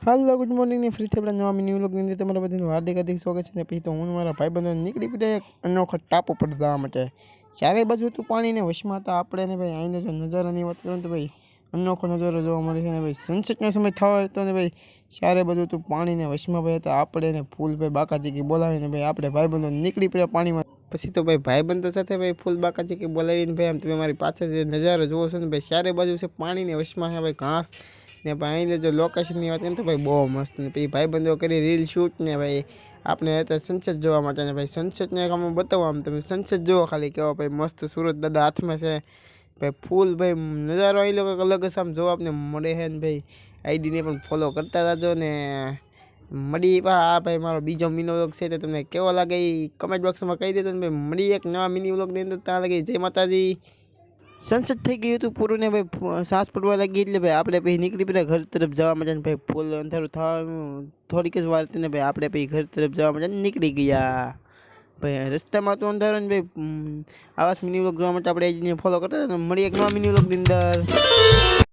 હાલો good morning ને ફરીથી આપણા નવા મિની વ્લોગની અંદર તમારા બધાનું હાર્દિક સ્વાગત છે. ને પછી તો હું મારા ભાઈબંધો નીકળી પડ્યા એક અનોખો ટાપુ પર જવા માટે. ચારે બાજુ હતું પાણીને વશમાં હતા આપણે ને ભાઈ. અહીંનો જો નજારાની વાત કરું તો ભાઈ અનોખો નજારો જોવા મળે છે ને ભાઈ. સનસેટનો સમય થવા હતો ને ભાઈ ચારે બાજુ હતું પાણીને વશમાં ભાઈ હતા આપણે ને ફૂલ ભાઈ બાકાજીકી બોલાવીને ભાઈ આપણે ભાઈબંધો નીકળી પડ્યા પાણીમાં. પછી તો ભાઈ ભાઈબંધો સાથે ભાઈ ફૂલ બાકાજીકી બોલાવીને ભાઈ આમ તમે મારી પાછળ જે નજારો જોવો છો ને ભાઈ ચારે બાજુ છે પાણીને વશમાં છે ભાઈ ઘાસ ને ભાઈ અહીં જો લોકેશનની વાત કરીએ તો ભાઈ બહુ મસ્ત. ને પછી ભાઈબંધો કરી રીલ શૂટ ને ભાઈ આપણે હતા સનસેટ જોવા માટે ને ભાઈ સનસેટને આમ બતાવો આમ તમે સનસેટ જોવો ખાલી કેવો ભાઈ મસ્ત સુરત દાદા હાથમાં છે ભાઈ ફૂલ ભાઈ નજારો અહીં લોકો અલગ જ આમ જોવા આપને મળે છે ને ભાઈ. આઈડીને પણ ફોલો કરતા રહેજો ને મળી આ ભાઈ મારો બીજો મિની વ્લોગ છે તો તમને કેવો લાગે એ કમેન્ટ બોક્સમાં કહી દેજો ને ભાઈ. મળી એક નવા મિની વ્લોગની અંદર ત્યાં લાગે. જય માતાજી. સનસેટ થઈ ગયું હતું પૂરું ને ભાઈ સાસ પડવા લાગી એટલે ભાઈ આપણે પછી નીકળી પડ્યા ઘર તરફ જવા માટે ને ભાઈ ફૂલ અંધારું થવાનું થોડીક જ વાર હતી ને ભાઈ આપણે પછી ઘર તરફ જવા માટે નીકળી ગયા. ભાઈ રસ્તામાં તો અંધારો ને ભાઈ આવાસ મિની વ્લોગ જોવા માટે આપણે ફોલો કરતા મળીએ એક નવા મિની વ્લોગની અંદર.